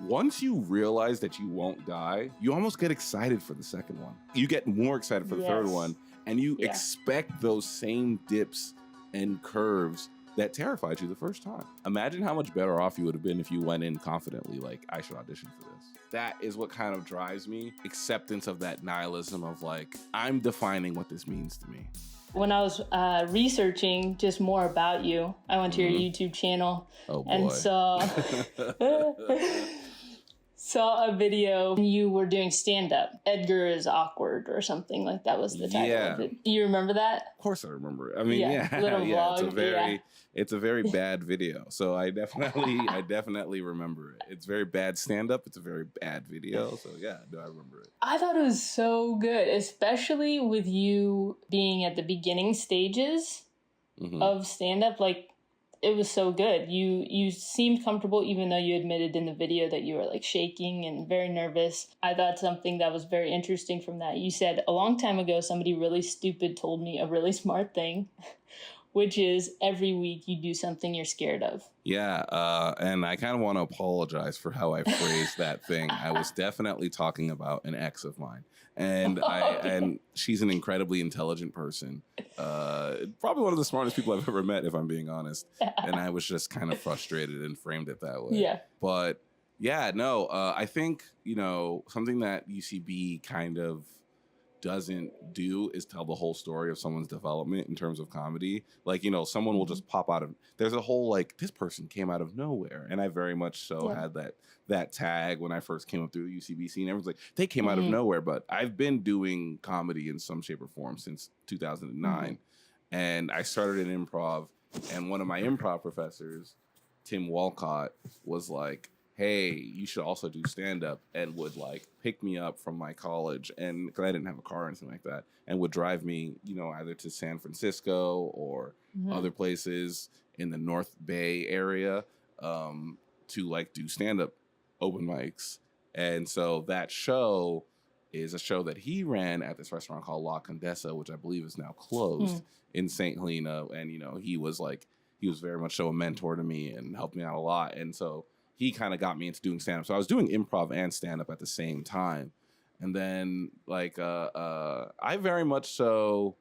once you realize that you won't die, you almost get excited for the second one. You get more excited for the third one, and you expect those same dips and curves that terrified you the first time. Imagine how much better off you would have been if you went in confidently, like, I should audition for this. That is what kind of drives me. Acceptance of that nihilism of like, I'm defining what this means to me. When I was researching just more about you, I went to your YouTube channel and saw a video. You were doing stand-up. Edgar is awkward or something, like that was the title of it. Do you remember that? Of course I remember it. I mean, little vlog, it's a very bad video. So I definitely remember it. It's very bad stand-up. It's a very bad video. So I remember it. I thought it was so good, especially with you being at the beginning stages of stand-up. Like, it was so good. You seemed comfortable, even though you admitted in the video that you were like shaking and very nervous. I thought something that was very interesting from that. You said, a long time ago, somebody really stupid told me a really smart thing, which is every week you do something you're scared of. Yeah, and I kind of want to apologize for how I phrased that thing. I was definitely talking about an ex of mine, and and she's an incredibly intelligent person. Probably one of the smartest people I've ever met, if I'm being honest. And I was just kind of frustrated and framed it that way. Yeah. But I think, something that UCB kind of doesn't do is tell the whole story of someone's development in terms of comedy. Like, someone will just pop out of, there's a whole, like, this person came out of nowhere. And I very much so had that tag when I first came up through the UCB scene. Everyone's like, they came out of nowhere. But I've been doing comedy in some shape or form since 2009. And I started in improv. And one of my improv professors, Tim Walcott, was like, hey, you should also do stand-up, and would like pick me up from my college, and because I didn't have a car or anything like that, and would drive me, either to San Francisco or other places in the North Bay area to like do stand-up open mics. And so that show is a show that he ran at this restaurant called La Condesa, which I believe is now closed in St. Helena. And, he was very much so a mentor to me and helped me out a lot. And so he kind of got me into doing stand-up. So I was doing improv and stand-up at the same time. And then, like, I very much so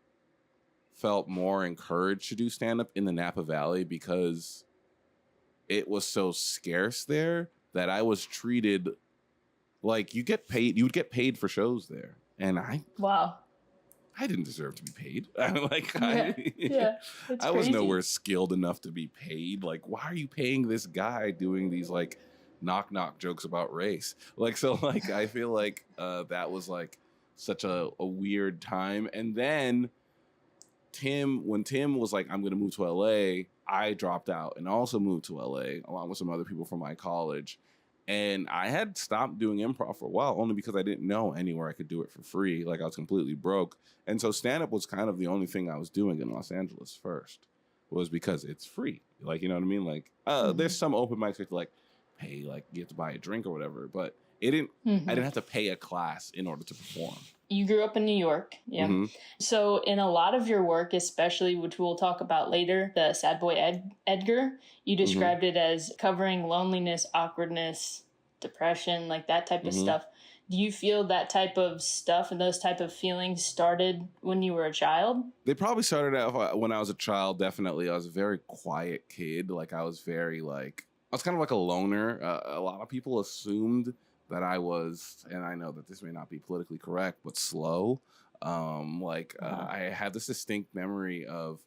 felt more encouraged to do stand-up in the Napa Valley because it was so scarce there that I was treated like you would get paid for shows there. And I didn't deserve to be paid. I was nowhere skilled enough to be paid. Like, why are you paying this guy doing these like knock jokes about race? Like, so like, I feel like that was like such a weird time. And then when Tim was like, I'm going to move to LA, I dropped out and also moved to LA along with some other people from my college. And I had stopped doing improv for a while, only because I didn't know anywhere I could do it for free. Like, I was completely broke. And so stand-up was kind of the only thing I was doing in Los Angeles first, was because it's free. Like, you know what I mean? Like, there's some open mics where you like pay, like you have to buy a drink or whatever. But I didn't have to pay a class in order to perform. You grew up in New York. Yeah. So in a lot of your work, especially, which we'll talk about later, the Sad Boy Edgar, you described it as covering loneliness, awkwardness, depression, like that type of stuff. Do you feel that type of stuff and those type of feelings started when you were a child? They probably started out when I was a child, definitely. I was a very quiet kid. Like, I was very like, I was kind of like a loner. A lot of people assumed that I was, and I know that this may not be politically correct, but slow. I had this distinct memory of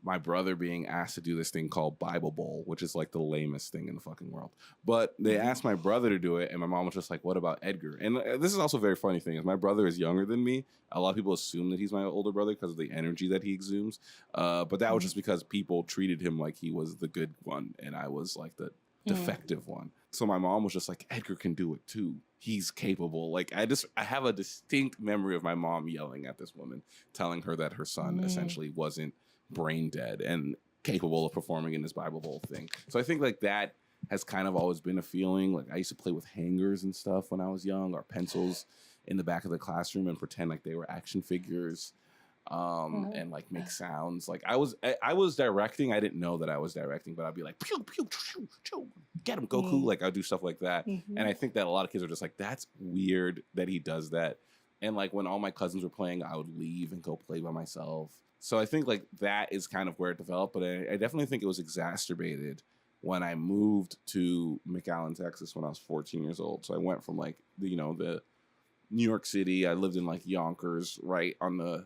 my brother being asked to do this thing called Bible Bowl, which is like the lamest thing in the fucking world. But they asked my brother to do it, and my mom was just like, what about Edgar? And this is also a very funny thing, is my brother is younger than me. A lot of people assume that he's my older brother because of the energy that he exudes. But that was just because people treated him like he was the good one, and I was like the defective one. So my mom was just like, Edgar can do it too. He's capable. Like, I have a distinct memory of my mom yelling at this woman, telling her that her son essentially wasn't brain dead and capable of performing in this Bible Bowl thing. So I think like that has kind of always been a feeling. Like, I used to play with hangers and stuff when I was young, or pencils in the back of the classroom and pretend like they were action figures. and like make sounds. Like I was directing. I didn't know that I was directing, but I'd be like, pew, pew, pew, pew, get him, Goku. Like I'd do stuff like that. And I think that a lot of kids are just like, that's weird that he does that. And like when all my cousins were playing, I would leave and go play by myself. So I think like that is kind of where it developed, but I definitely think it was exacerbated when I moved to McAllen, Texas when I was 14 years old. So I went from like, the New York City. I lived in like Yonkers, right on the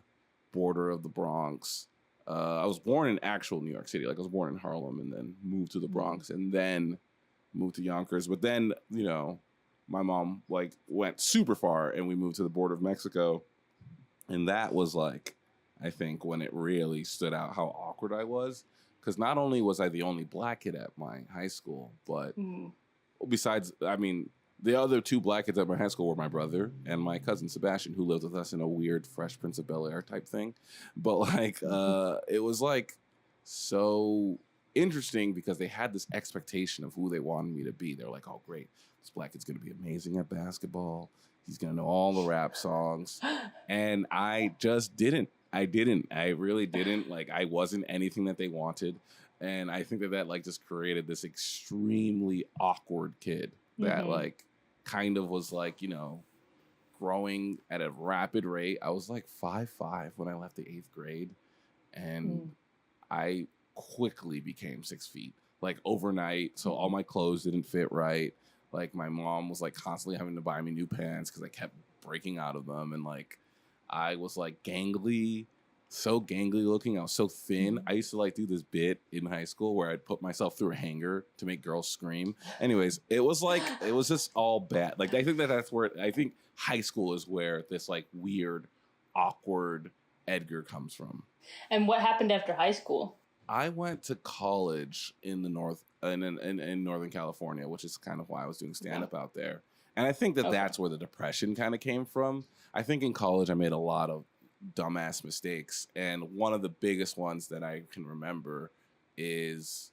border of the Bronx. I was born in actual New York City. Like I was born in Harlem and then moved to the Bronx and then moved to Yonkers. But then, my mom like went super far and we moved to the border of Mexico. And that was like, I think when it really stood out how awkward I was. Because not only was I the only black kid at my high school, but besides, I mean, the other two black kids at my high school were my brother and my cousin Sebastian, who lived with us in a weird Fresh Prince of Bel-Air type thing. But like, it was like so interesting because they had this expectation of who they wanted me to be. They're like, oh, great, this black kid's going to be amazing at basketball. He's going to know all the rap songs. And I just didn't. I really didn't. Like, I wasn't anything that they wanted. And I think that like just created this extremely awkward kid that like kind of was like, growing at a rapid rate. I was like 5'5" when I left the 8th grade. And I quickly became 6 feet, like overnight. So all my clothes didn't fit right. Like my mom was like constantly having to buy me new pants because I kept breaking out of them. And like, I was like gangly, so gangly looking. I was so thin. I used to like do this bit in high school where I'd put myself through a hanger to make girls scream. Anyways, it was just all bad. Like, I think that's where, I think high school is where this like weird, awkward Edgar comes from. And what happened after high school? I went to college in the in Northern California, which is kind of why I was doing stand-up out there. And I think that that's where the depression kind of came from. I think in college I made a lot of dumbass mistakes. And one of the biggest ones that I can remember is,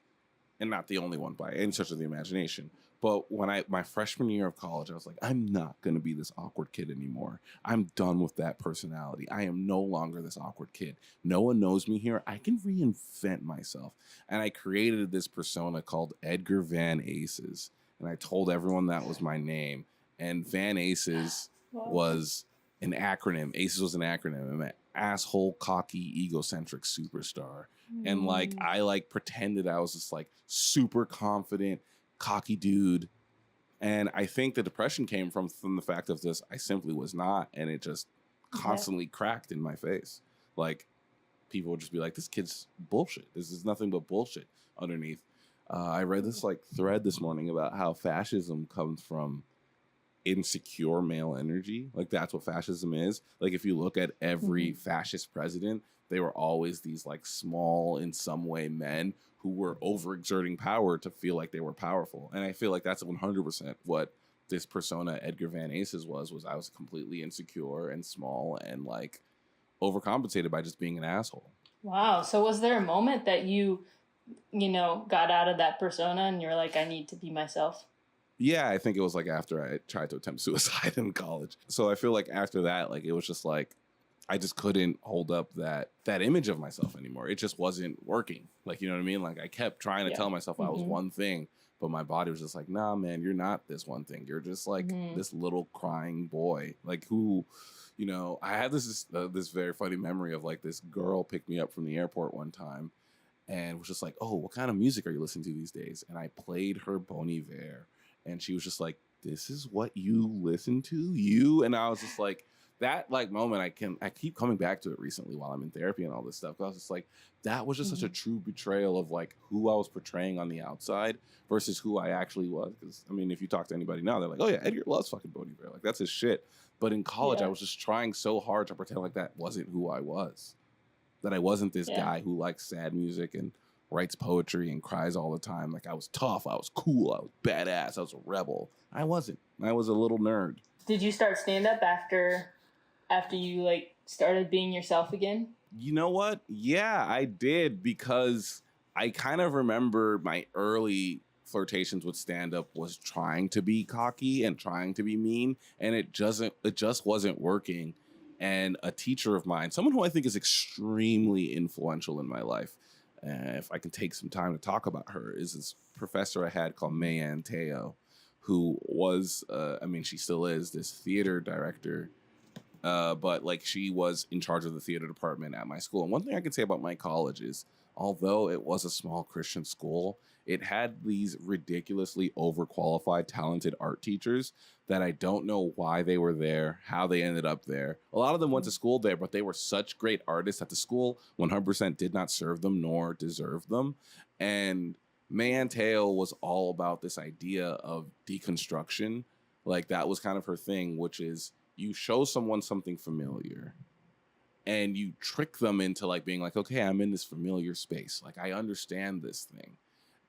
and not the only one by any stretch of the imagination, but when my freshman year of college, I was like, I'm not going to be this awkward kid anymore. I'm done with that personality. I am no longer this awkward kid. No one knows me here. I can reinvent myself. And I created this persona called Edgar Van Aces. And I told everyone that was my name. And Van Aces was an acronym. ACES was an acronym. I'm an asshole, cocky, egocentric superstar. And like, I like pretended I was this like super confident, cocky dude. And I think the depression came from the fact of this, I simply was not. And it just constantly cracked in my face. Like, people would just be like, this kid's bullshit. This is nothing but bullshit underneath. I read this like thread this morning about how fascism comes from insecure male energy. Like, that's what fascism is. Like, if you look at every fascist president, they were always these like small, in some way, men who were overexerting power to feel like they were powerful. And I feel like that's 100% what this persona Edgar Van Aces was I was completely insecure and small and like overcompensated by just being an asshole. Wow. So was there a moment that you got out of that persona and you're like, I need to be myself? Yeah, I think it was like after I tried to attempt suicide in college. So I feel like after that, like, it was just like, I just couldn't hold up that image of myself anymore. It just wasn't working. Like, you know what I mean? Like, I kept trying to tell myself I was one thing, but my body was just like, nah, man, you're not this one thing. You're just like this little crying boy. Like, who, I had this very funny memory of like this girl picked me up from the airport one time and was just like, oh, what kind of music are you listening to these days? And I played her Bon Iver. And she was just like, this is what you listen to? You? And I was just like, that like moment, I keep coming back to it recently while I'm in therapy and all this stuff. I was just like, that was just such a true betrayal of like who I was portraying on the outside versus who I actually was. Because I mean, if you talk to anybody now, they're like, oh yeah, Edgar loves fucking Bon Iver. Like, that's his shit. But in college, I was just trying so hard to pretend like that wasn't who I was. That I wasn't this guy who likes sad music and writes poetry and cries all the time. Like, I was tough, I was cool, I was badass, I was a rebel. I wasn't. I was a little nerd. Did you start stand-up after you like started being yourself again? You know what? Yeah, I did, because I kind of remember my early flirtations with stand-up was trying to be cocky and trying to be mean, and it just wasn't working. and a teacher of mine, someone who I think is extremely influential in my life. If I can take some time to talk about her, is this professor I had called Mayan Teo, who was, she still is this theater director, but like she was in charge of the theater department at my school. And one thing I can say about my college is, although it was a small Christian school, it had these ridiculously overqualified, talented art teachers that I don't know why they were there, how they ended up there. A lot of them went to school there, but they were such great artists that the school 100% did not serve them nor deserve them. And Mayan Teo was all about this idea of deconstruction. Like that was kind of her thing, which is you show someone something familiar and you trick them into like being like, okay, I'm in this familiar space. Like I understand this thing.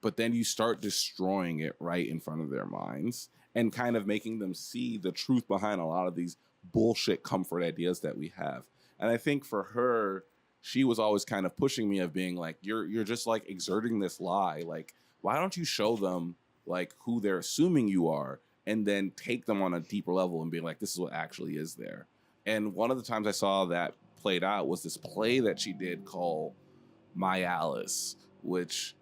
But then you start destroying it right in front of their minds and kind of making them see the truth behind a lot of these bullshit comfort ideas that we have. And I think for her, she was always kind of pushing me of being like, you're just like exerting this lie. Like, why don't you show them like who they're assuming you are and then take them on a deeper level and be like, this is what actually is there. And one of the times I saw that played out was this play that she did called My Alice, which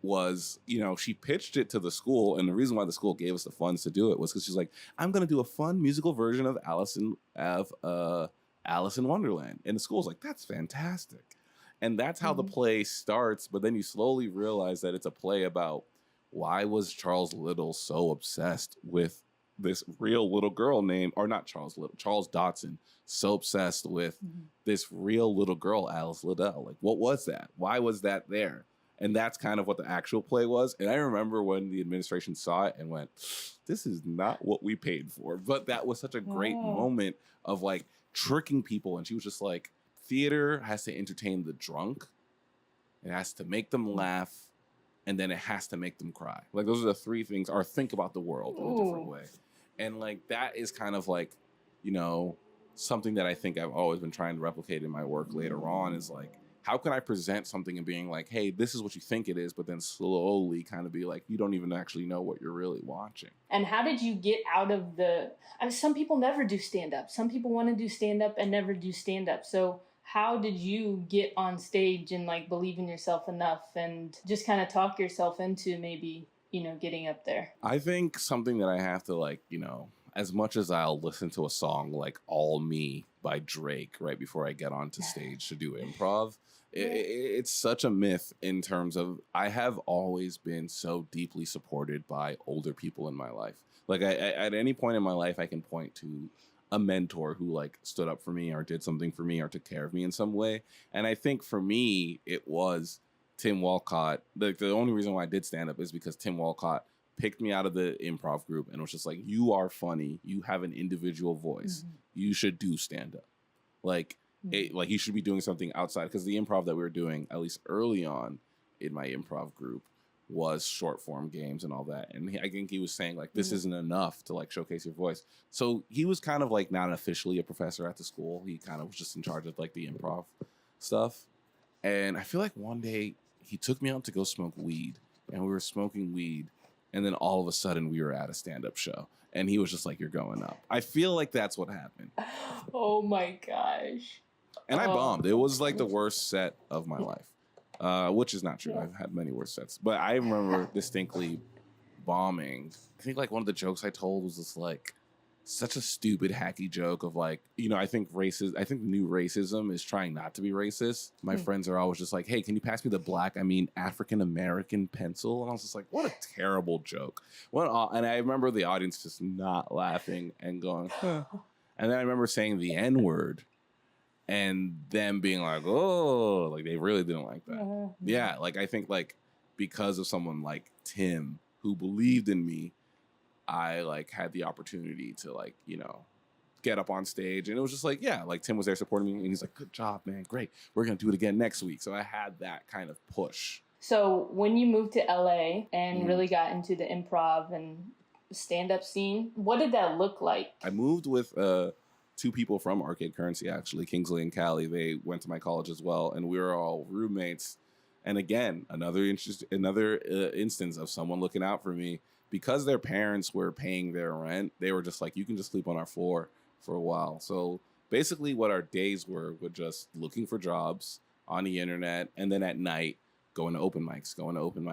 was, she pitched it to the school. And the reason why the school gave us the funds to do it was because she's like, I'm going to do a fun musical version of Alice in Wonderland. And the school's like, that's fantastic. And that's how the play starts. But then you slowly realize that it's a play about why was Charles Little so obsessed with this real little girl named, or not Charles Little, Charles Dodson, so obsessed with this real little girl, Alice Liddell. Like, what was that? Why was that there? And that's kind of what the actual play was. And I remember when the administration saw it and went, this is not what we paid for. But that was such a great moment of like tricking people. And she was just like, theater has to entertain the drunk. It has to make them laugh. And then it has to make them cry. Like those are the three things, or think about the world in a different way. And like that is kind of like, something that I think I've always been trying to replicate in my work later on is like, how can I present something and being like, hey, this is what you think it is, but then slowly kind of be like, you don't even actually know what you're really watching. And how did you get out of some people never do stand-up. Some people want to do stand-up and never do stand-up. So how did you get on stage and like believe in yourself enough and just kind of talk yourself into maybe, getting up there? I think something that I have to like, as much as I'll listen to a song like All Me by Drake right before I get onto stage to do improv, it's such a myth in terms of I have always been so deeply supported by older people in my life. Like at any point in my life, I can point to a mentor who like stood up for me or did something for me or took care of me in some way. And I think for me, it was Tim Walcott. The only reason why I did stand up is because Tim Walcott picked me out of the improv group and was just like, you are funny. You have an individual voice. You should do stand up. Like you should be doing something outside, because the improv that we were doing, at least early on in my improv group, was short form games and all that. And I think he was saying like, this isn't enough to like showcase your voice. So he was kind of like not officially a professor at the school. He kind of was just in charge of like the improv stuff. And I feel like one day he took me out to go smoke weed, and we were smoking weed. And then all of a sudden we were at a stand-up show and he was just like, you're going up. I feel like that's what happened. Oh my gosh. And I bombed. It was like the worst set of my life, which is not true. I've had many worse sets. But I remember distinctly bombing. I think like one of the jokes I told was just like such a stupid hacky joke of like, I think the new racism is trying not to be racist. My friends are always just like, hey, can you pass me the African American pencil? And I was just like, what a terrible joke. And I remember the audience just not laughing and going, huh. And then I remember saying the N-word and them being like, oh, like they really didn't like that. Yeah, like I think like because of someone like Tim who believed in me, I like had the opportunity to like, get up on stage, and it was just like, yeah, like Tim was there supporting me and he's like, good job, man. Great. We're going to do it again next week. So I had that kind of push. So when you moved to LA and really got into the improv and stand-up scene, what did that look like? I moved with two people from Arcade Currency, actually, Kingsley and Callie. They went to my college as well, and we were all roommates. And again, another instance of someone looking out for me. Because their parents were paying their rent, they were just like, you can just sleep on our floor for a while. So basically what our days were just looking for jobs on the internet, and then at night going to open mics, doing open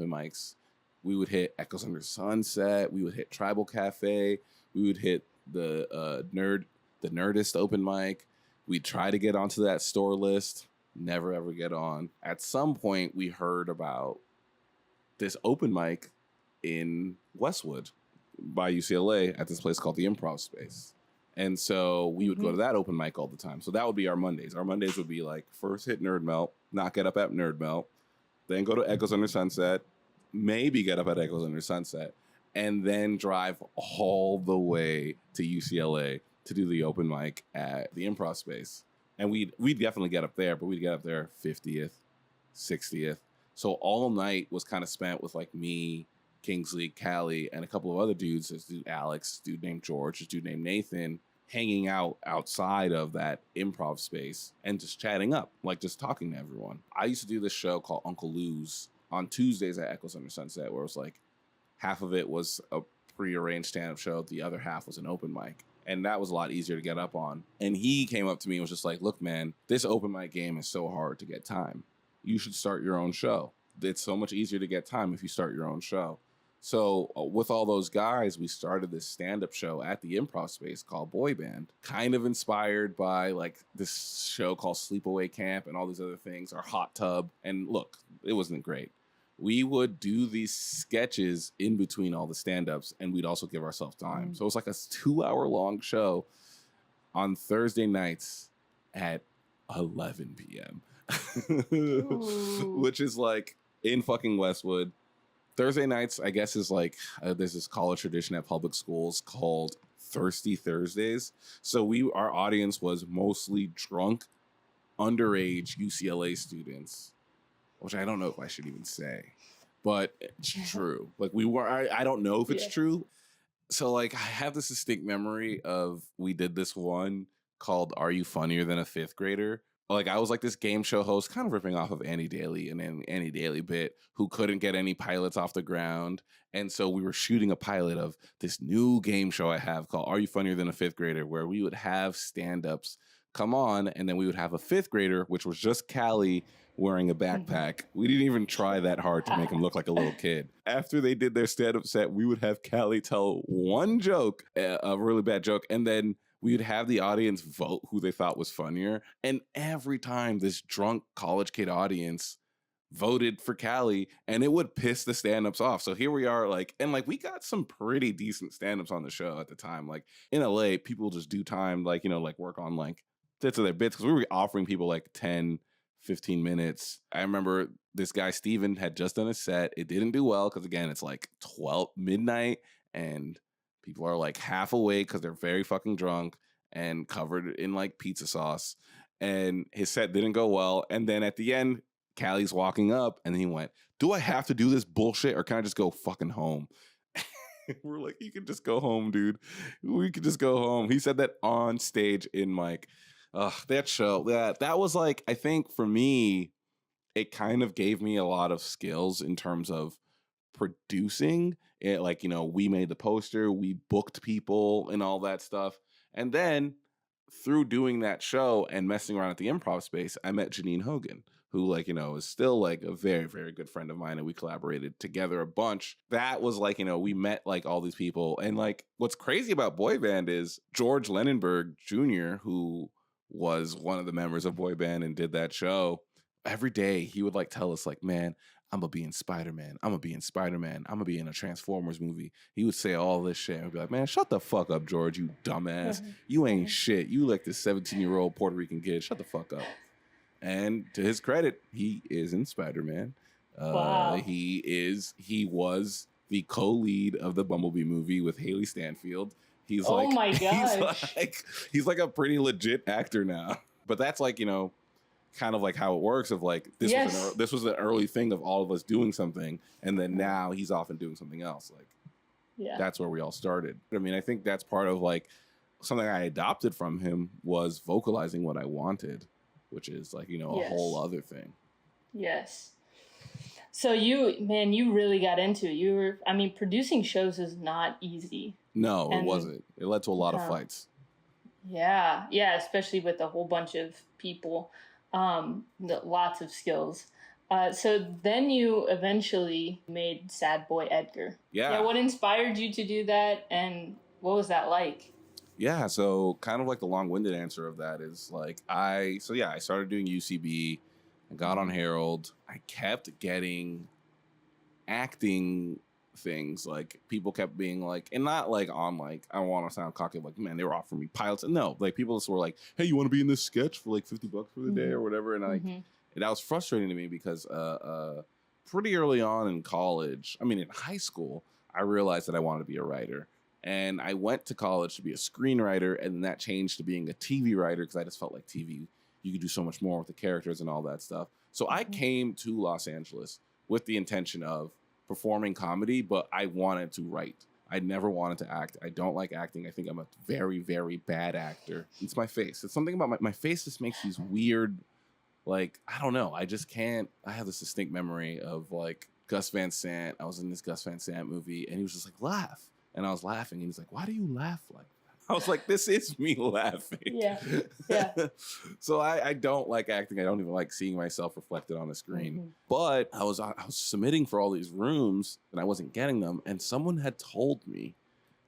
mics. We would hit Echoes Under Sunset. We would hit Tribal Cafe. We would hit the Nerdist open mic. We'd try to get onto that store list. Never ever get on. At some point, we heard about this open mic in Westwood by UCLA at this place called the Improv Space. And so we would go to that open mic all the time. So that would be our Mondays. Our Mondays would be like first hit Nerd Melt, not get up at Nerd Melt, then go to Echoes Under Sunset, maybe get up at Echoes Under Sunset, and then drive all the way to UCLA to do the open mic at the Improv Space. And we'd definitely get up there, but we'd get up there 50th, 60th. So all night was kind of spent with like me, Kingsley, Callie, and a couple of other dudes. This dude Alex, this dude named George, this dude named Nathan, hanging out outside of that improv space and just chatting up, like just talking to everyone. I used to do this show called Uncle Lou's on Tuesdays at Echoes Under Sunset, where it was like half of it was a prearranged stand-up show, the other half was an open mic. And that was a lot easier to get up on. And he came up to me and was just like, look, man, this open mic game is so hard to get time. You should start your own show. It's so much easier to get time if you start your own show. So with all those guys, we started this stand-up show at the Improv Space called Boy Band, kind of inspired by like this show called Sleepaway Camp and all these other things, our Hot Tub. And look, it wasn't great. We would do these sketches in between all the stand-ups, and we'd also give ourselves time. So it was like a 2-hour-long show on Thursday nights at 11 p.m., which is like in fucking Westwood. Thursday nights, I guess, is like there's this college tradition at public schools called Thirsty Thursdays. So our audience was mostly drunk, underage UCLA students, which I don't know if I should even say, but it's true. Like I don't know if it's true. So like I have this distinct memory of we did this one called Are You Funnier Than a Fifth Grader? Like I was like this game show host, kind of ripping off of Annie Daly and an Annie Daly bit, who couldn't get any pilots off the ground. And so we were shooting a pilot of this new game show I have called Are You Funnier Than a Fifth Grader? Where we would have stand-ups come on, and then we would have a fifth grader, which was just Callie wearing a backpack. We didn't even try that hard to make him look like a little kid. After they did their stand-up set, we would have Callie tell one joke, a really bad joke, and then we would have the audience vote who they thought was funnier. And every time this drunk college kid audience voted for Callie, and it would piss the stand-ups off. So here we are, like, and like we got some pretty decent stand-ups on the show at the time. Like in LA, people just do time, like, you know, like work on like bits of their bits, because we were offering people like 10, 15 minutes. I remember this guy, Steven, had just done a set. It didn't do well because, again, it's like 12 midnight and people are like half awake because they're very fucking drunk and covered in like pizza sauce. And his set didn't go well. And then at the end, Callie's walking up and he went, do I have to do this bullshit or can I just go fucking home? We're like, you can just go home, dude. We could just go home. He said that on stage in like, that show. That was like, I think for me, it kind of gave me a lot of skills in terms of producing it. Like, you know, we made the poster, we booked people and all that stuff. And then through doing that show and messing around at the Improv Space, I met Janine Hogan, who, like, you know, is still like a very, very good friend of mine, and we collaborated together a bunch. That was like, you know, we met like all these people. And like what's crazy about Boy Band is George Lenenberg Jr., who was one of the members of Boy Band and did that show, every day he would like tell us like, man, I'm gonna be in Spider-Man. I'm gonna be in Spider-Man. I'm gonna be in a Transformers movie. He would say all this shit. I'd be like, man, shut the fuck up, George, you dumbass. You ain't shit. You like this 17-year-old Puerto Rican kid. Shut the fuck up. And to his credit, he is in Spider-Man. Wow. He was the co-lead of the Bumblebee movie with Haley Stanfield. He's oh like, my gosh. he's like a pretty legit actor now. But that's like, you know, kind of like how it works of like, this was an early thing of all of us doing something. And then now he's off and doing something else. Like, that's where we all started. I mean, I think that's part of like something I adopted from him was vocalizing what I wanted, which is like, you know, a whole other thing. Yes. So you really got into it. Producing shows is not easy. No, it wasn't. It led to a lot of fights. Yeah, yeah, especially with a whole bunch of people, lots of skills. So then you eventually made Sad Boy Edgar. Yeah, Yeah. what inspired you to do that, and what was that like? Yeah, so kind of like the long-winded answer of that is like I started doing UCB, I got on Herald, I kept getting acting things, like people kept being like, and not like on like, I don't want to sound cocky, like, man, they were offering me pilots, and no, like people just were like, hey, you want to be in this sketch for like $50 for the day or whatever, and like and that was frustrating to me because pretty early on in college, I mean in high school, I realized that I wanted to be a writer, and I went to college to be a screenwriter, and then that changed to being a TV writer because I just felt like TV, you could do so much more with the characters and all that stuff. So I came to Los Angeles with the intention of performing comedy, but I wanted to write. I never wanted to act. I don't like acting. I think I'm a very, very bad actor. It's my face. It's something about my face just makes these weird, like, I don't know. I just can't. I have this distinct memory of like Gus Van Sant. I was in this Gus Van Sant movie and he was just like, laugh. And I was laughing and he's like, why do you laugh like that? I was like, this is me laughing. Yeah. Yeah. So I don't like acting. I don't even like seeing myself reflected on a screen. But I was submitting for all these rooms and I wasn't getting them. And someone had told me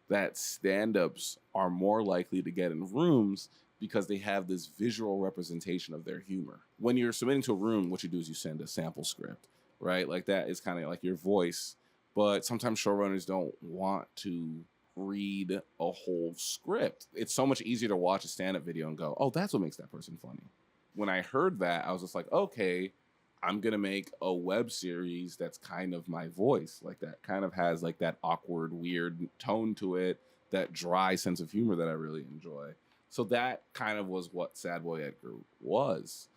that stand-ups are more likely to get in rooms because they have this visual representation of their humor. When you're submitting to a room, what you do is you send a sample script, right? Like that is kind of like your voice. But sometimes showrunners don't want to read a whole script. It's so much easier to watch a stand-up video and go, oh, that's what makes that person funny. When I heard that, I was just like, okay, I'm gonna make a web series that's kind of my voice, like that kind of has like that awkward, weird tone to it, that dry sense of humor that I really enjoy. So that kind of was what Sad Boy Edgar was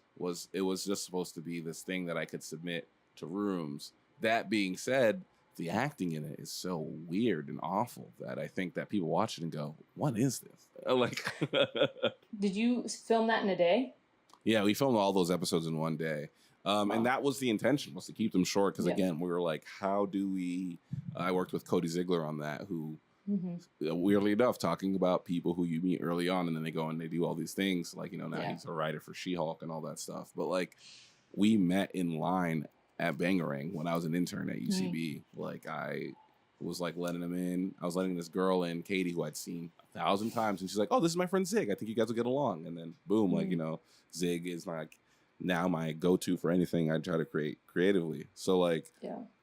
it was just supposed to be this thing that I could submit to rooms. That being said, the acting in it is so weird and awful that I think that people watch it and go, what is this? Like, Did you film that in a day? yeah, we filmed all those episodes in one day. And that was the intention, was to keep them short. Because again, we were like, how do we, I worked with Cody Ziegler on that, who weirdly enough, talking about people who you meet early on and then they go and they do all these things. Like, you know, now he's a writer for She-Hulk and all that stuff. But like, we met in line at Bangarang when I was an intern at UCB. Like I was like letting him in. I was letting this girl in, Katie, who I'd seen 1,000 times. And she's like, oh, this is my friend Zig. I think you guys will get along. And then boom, like, you know, Zig is like now my go-to for anything I try to create creatively. So like,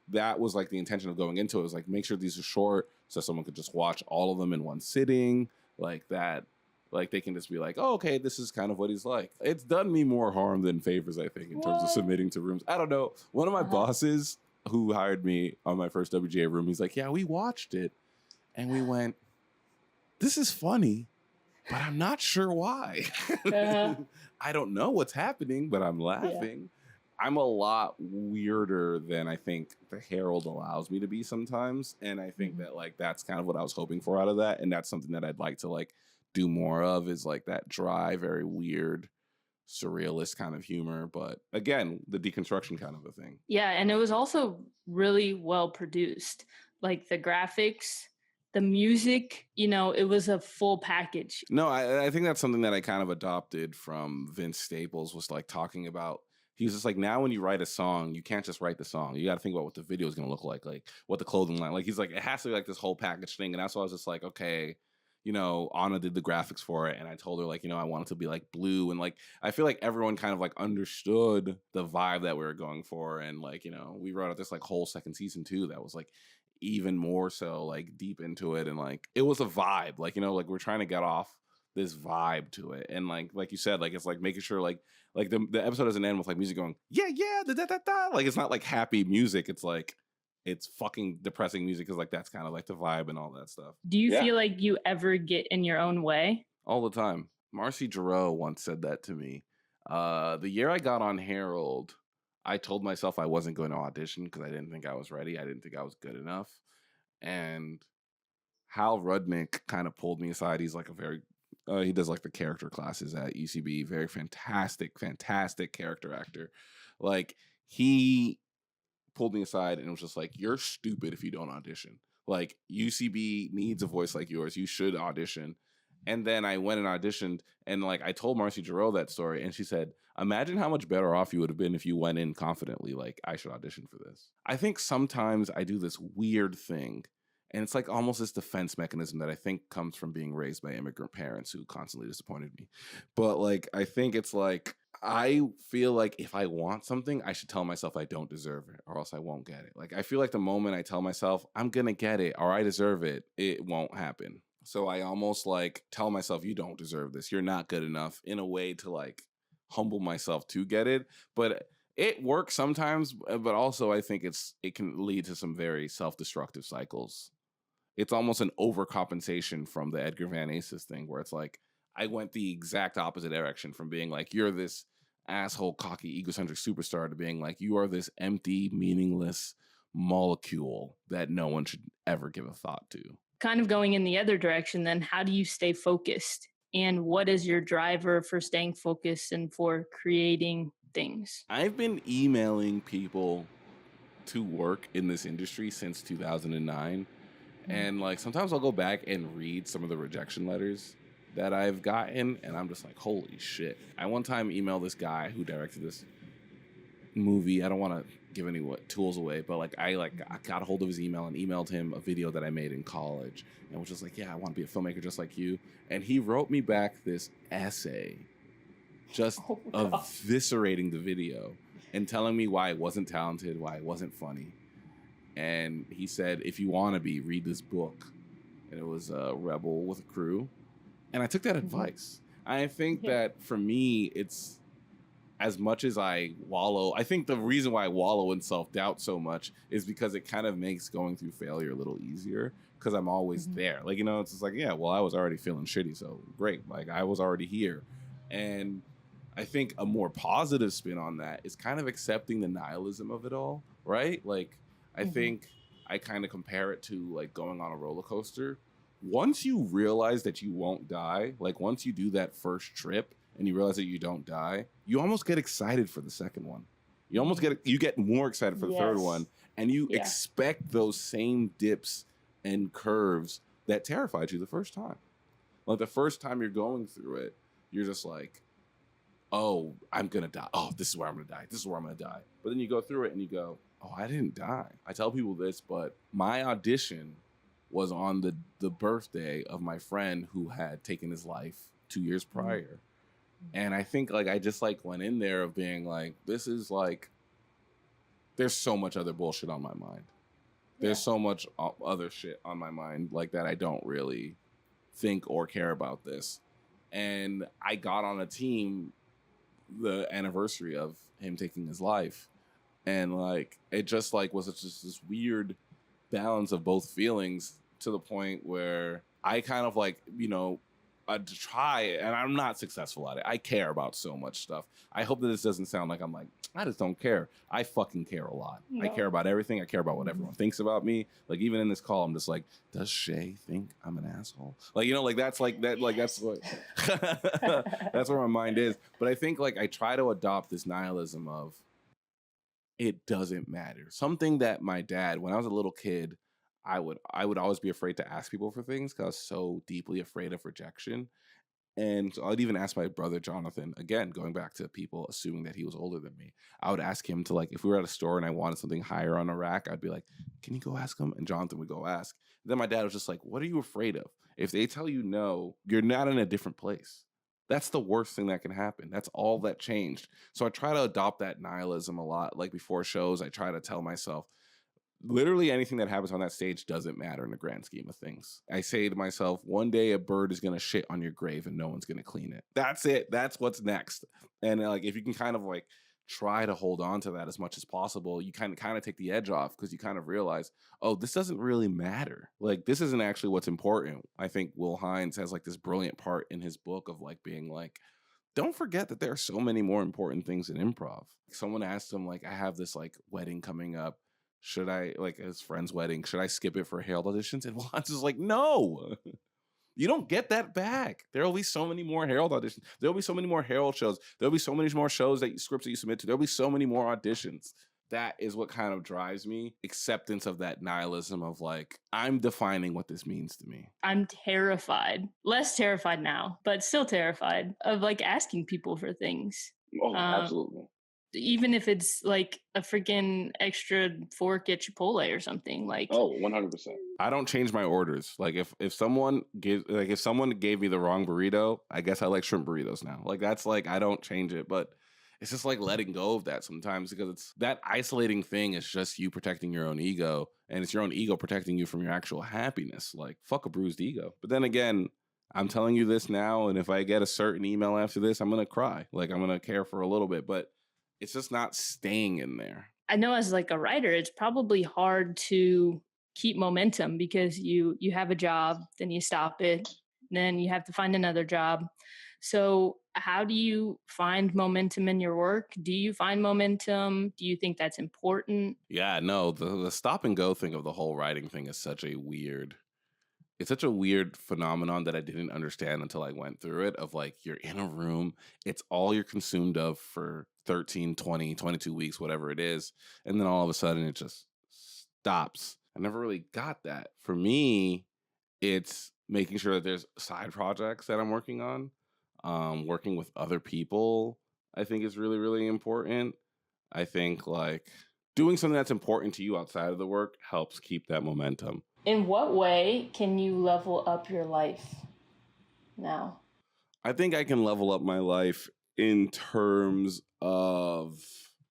that was like the intention of going into it, was like, make sure these are short so someone could just watch all of them in one sitting, like that. Like they can just be like, oh, okay, this is kind of what he's like. It's done me more harm than favors, I think, in terms of submitting to rooms. I don't know. One of my bosses who hired me on my first WGA room, he's like, yeah, we watched it. And we went, this is funny, but I'm not sure why. I don't know what's happening, but I'm laughing. I'm a lot weirder than I think the Herald allows me to be sometimes. And I think that like, that's kind of what I was hoping for out of that. And that's something that I'd like to like do more of, is like that dry, very weird, surrealist kind of humor. But again, the deconstruction kind of a thing. Yeah. And it was also really well produced. Like the graphics, the music, you know, it was a full package. No, I think that's something that I kind of adopted from Vince Staples, was like talking about, he was just like, now when you write a song, you can't just write the song. You got to think about what the video is going to look like what the clothing line, like he's like, it has to be like this whole package thing. And that's why I was just like, okay, you know, Anna did the graphics for it. And I told her like, you know, I want it to be like blue. And like, I feel like everyone kind of like understood the vibe that we were going for. And like, you know, we wrote out this like whole second season too that was like even more so like deep into it. And like, it was a vibe, like, you know, like we're trying to get off this vibe to it. And like you said, like, it's like making sure like the episode doesn't end with like music going, yeah, da, da, da, da. Like, it's not like happy music. It's like, it's fucking depressing music, because like that's kind of like the vibe and all that stuff. Do you feel like you ever get in your own way? All the time. Marcy Giroux once said that to me. The year I got on Herald, I told myself I wasn't going to audition because I didn't think I was ready. I didn't think I was good enough. And Hal Rudnick kind of pulled me aside. He's like a very, he does like the character classes at UCB. Very fantastic character actor. Like, he pulled me aside and was just like, you're stupid if you don't audition. Like, UCB needs a voice like yours. You should audition. And then I went and auditioned, and like I told Marcy Giroux that story, and she said, "Imagine how much better off you would have been if you went in confidently, like I should audition for this." I think sometimes I do this weird thing, and it's like almost this defense mechanism that I think comes from being raised by immigrant parents who constantly disappointed me. But like I think it's like I feel like if I want something, I should tell myself I don't deserve it, or else I won't get it. Like I feel like the moment I tell myself I'm gonna get it or I deserve it, it won't happen. So I almost like tell myself, you don't deserve this. You're not good enough, in a way to like humble myself to get it. But it works sometimes, but also I think it can lead to some very self-destructive cycles. It's almost an overcompensation from the Edgar Van Aces thing, where it's like I went the exact opposite direction from being like, you're this asshole, cocky, egocentric superstar, to being like, you are this empty, meaningless molecule that no one should ever give a thought to. Kind of going in the other direction, then how do you stay focused? And what is your driver for staying focused and for creating things? I've been emailing people to work in this industry since 2009. And like sometimes I'll go back and read some of the rejection letters that I've gotten, and I'm just like, holy shit. I one time emailed this guy who directed this movie. I don't want to give any tools away, but I got a hold of his email and emailed him a video that I made in college, and was just like, yeah, I want to be a filmmaker just like you. And he wrote me back this essay just eviscerating the video and telling me why I wasn't talented, why I wasn't funny. And he said, if you want to be, read this book. And it was Rebel with a Crew. And I took that advice. I think that for me, it's as much as I wallow. I think the reason why I wallow in self-doubt so much is because it kind of makes going through failure a little easier, because I'm always there. Like, you know, it's just like, yeah, well, I was already feeling shitty, so great. Like, I was already here. And I think a more positive spin on that is kind of accepting the nihilism of it all, right? Like, I think I kind of compare it to like going on a roller coaster. Once you realize that you won't die, like once you do that first trip and you realize that you don't die, you almost get excited for the second one. You get more excited for the third one, and you expect those same dips and curves that terrified you the first time. Like the first time you're going through it, you're just like, oh, I'm gonna die. Oh, this is where I'm gonna die. This is where I'm gonna die. But then you go through it and you go, oh, I didn't die. I tell people this, but my audition was on the birthday of my friend who had taken his life 2 years prior. And I think like I just like went in there of being like, this is like, there's so much other bullshit on my mind. There's so much other shit on my mind like that I don't really think or care about this. And I got on a team the anniversary of him taking his life. And like it just like was just this weird balance of both feelings, to the point where I kind of like, you know, try, and I'm not successful at it. I care about so much stuff. I hope that this doesn't sound like I'm like, I just don't care. I fucking care a lot. No. I care about everything. I care about what everyone thinks about me. Like even in this call, I'm just like, does Shay think I'm an asshole? Like, you know, like that's like that, like that's what that's where my mind is. But I think like I try to adopt this nihilism of, it doesn't matter. Something that my dad, when I was a little kid, I would always be afraid to ask people for things because I was so deeply afraid of rejection. And so I'd even ask my brother Jonathan, again, going back to people assuming that he was older than me. I would ask him to, like, if we were at a store and I wanted something higher on a rack, I'd be like, can you go ask him? And Jonathan would go ask. And then my dad was just like, what are you afraid of? If they tell you no, you're not in a different place. That's the worst thing that can happen. That's all that changed. So I try to adopt that nihilism a lot. Like before shows, I try to tell myself, literally anything that happens on that stage doesn't matter in the grand scheme of things. I say to myself, one day a bird is going to shit on your grave and no one's going to clean it. That's it. That's what's next. And like, if you can kind of like try to hold on to that as much as possible, you kind of take the edge off, because you kind of realize, oh, this doesn't really matter. Like, this isn't actually what's important. I think Will Hines has like this brilliant part in his book of like being like, don't forget that there are so many more important things in improv. Someone asked him, like, I have this like wedding coming up. Should I, like his friend's wedding, should I skip it for Herald auditions? And Watts is like, no, you don't get that back. There will be so many more Herald auditions. There'll be so many more Herald shows. There'll be so many more shows scripts that you submit to. There'll be so many more auditions. that is what kind of drives me. Acceptance of that nihilism of like, I'm defining what this means to me. I'm terrified, less terrified now, but still terrified of like asking people for things. Oh, absolutely. Even if it's like a freaking extra fork at Chipotle or something. Like, oh, 100%. I don't change my orders. Like if someone gave me the wrong burrito, I guess I like shrimp burritos now. Like that's like I don't change it, but it's just like letting go of that sometimes, because it's that isolating thing is just you protecting your own ego, and it's your own ego protecting you from your actual happiness. Like fuck a bruised ego. But then again, I'm telling you this now, and if I get a certain email after this, I'm gonna cry. Like I'm gonna care for a little bit, but it's just not staying in there. I know as like a writer, it's probably hard to keep momentum because you have a job, then you stop it, then you have to find another job. So how do you find momentum in your work? Do you find momentum? Do you think that's important? Yeah, no, the stop and go thing of the whole writing thing is it's such a weird phenomenon that I didn't understand until I went through it, of like, you're in a room, it's all you're consumed of for 13, 20, 22 weeks, whatever it is. And then all of a sudden it just stops. I never really got that. For me, it's making sure that there's side projects that I'm working on. Working with other people, I think is really, really important. I think like doing something that's important to you outside of the work helps keep that momentum. In what way can you level up your life now? I think I can level up my life in terms of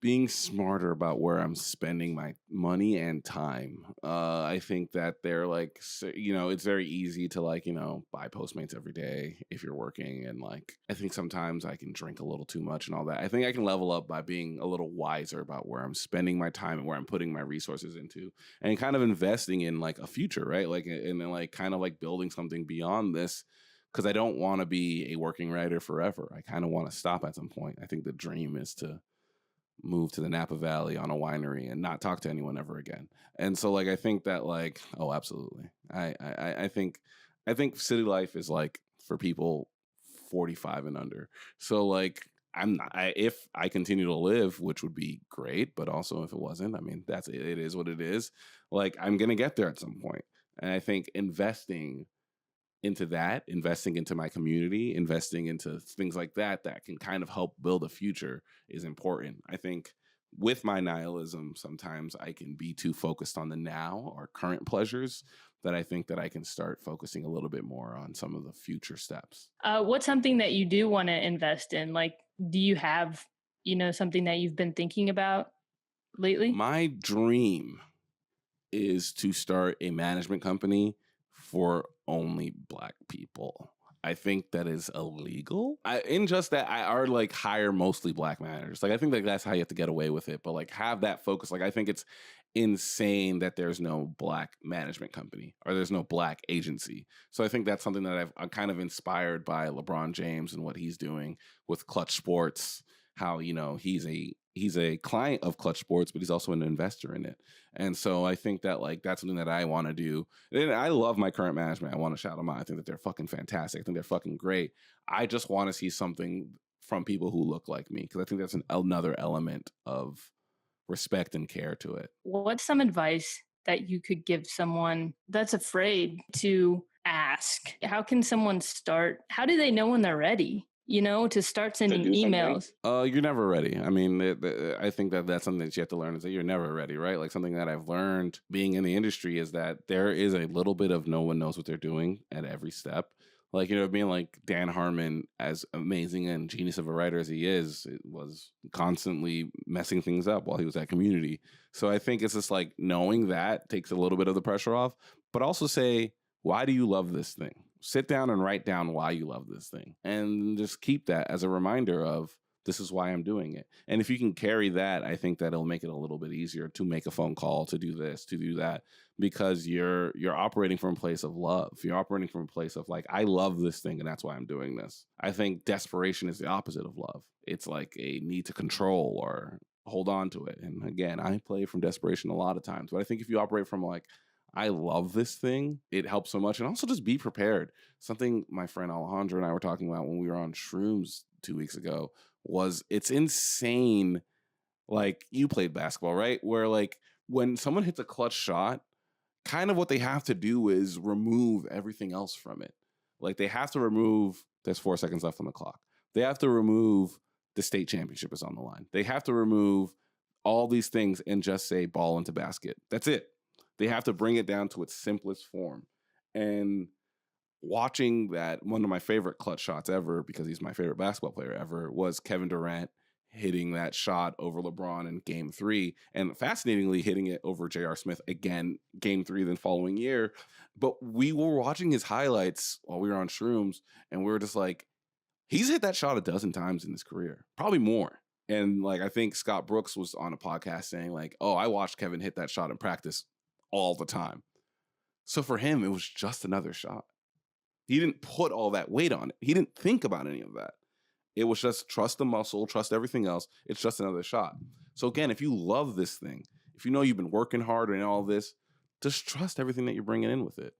being smarter about where I'm spending my money and time. I think that they're like, it's very easy to like, buy Postmates every day if you're working. And like, I think sometimes I can drink a little too much and all that. I think I can level up by being a little wiser about where I'm spending my time and where I'm putting my resources into, and kind of investing in like a future, right? Like, and then like kind of like building something beyond this. Because I don't want to be a working writer forever. I kind of want to stop at some point. I think the dream is to move to the Napa Valley on a winery and not talk to anyone ever again. And so like I think that like, oh, absolutely. I think city life is like for people 45 and under. So like if I continue to live, which would be great, but also if it wasn't, I mean, it is what it is. Like I'm gonna get there at some point. And I think investing into that, investing into my community, investing into things like that can kind of help build a future is important. I think with my nihilism, sometimes I can be too focused on the now or current pleasures, that I think that I can start focusing a little bit more on some of the future steps. What's something that you do want to invest in? Like, do you have, something that you've been thinking about lately? My dream is to start a management company for only Black people. I think that is illegal. In just that, I are like hire mostly Black managers. Like I think that that's how you have to get away with it. But like have that focus. Like I think it's insane that there's no Black management company or there's no Black agency. So I think that's something that I'm kind of inspired by LeBron James and what he's doing with Clutch Sports. How he's a client of Clutch Sports, but he's also an investor in it. And so I think that like that's something that I want to do. And I love my current management. I want to shout them out. I think that they're fucking fantastic. I think they're fucking great. I just want to see something from people who look like me, because I think that's another element of respect and care to it. What's some advice that you could give someone that's afraid to ask? How can someone start? How do they know when they're ready? To start sending emails. You're never ready. I mean, I think that that's something that you have to learn, is that you're never ready, right? Like something that I've learned being in the industry is that there is a little bit of no one knows what they're doing at every step. Like, being like Dan Harmon, as amazing and genius of a writer as he is, it was constantly messing things up while he was at Community. So I think it's just like knowing that takes a little bit of the pressure off, but also say, why do you love this thing? Sit down and write down why you love this thing, and just keep that as a reminder of this is why I'm doing it. And if you can carry that, I think that it'll make it a little bit easier to make a phone call, to do this, to do that, because you're operating from a place of love. You're operating from a place of like, I love this thing and that's why I'm doing this. I think desperation is the opposite of love. It's like a need to control or hold on to it. And again, I play from desperation a lot of times, but I think if you operate from like, I love this thing, it helps so much. And also just be prepared. Something my friend Alejandro and I were talking about when we were on Shrooms 2 weeks ago was, it's insane Like, you played basketball, right? Where like when someone hits a clutch shot, kind of what they have to do is remove everything else from it. Like, they have to remove there's 4 seconds left on the clock. They have to remove the state championship is on the line. They have to remove all these things and just say ball into basket. That's it. They have to bring it down to its simplest form. And watching that, one of my favorite clutch shots ever, because he's my favorite basketball player ever, was Kevin Durant hitting that shot over LeBron in game 3, and fascinatingly hitting it over J.R. Smith again, game 3 the following year. But we were watching his highlights while we were on shrooms, and we were just like, he's hit that shot a dozen times in his career, probably more. And like, I think Scott Brooks was on a podcast saying like, oh, I watched Kevin hit that shot in practice all the time. So for him, it was just another shot. He didn't put all that weight on it. He didn't think about any of that. It was just trust the muscle, trust everything else. It's just another shot. So again, if you love this thing, if you know you've been working hard and all this, just trust everything that you're bringing in with it.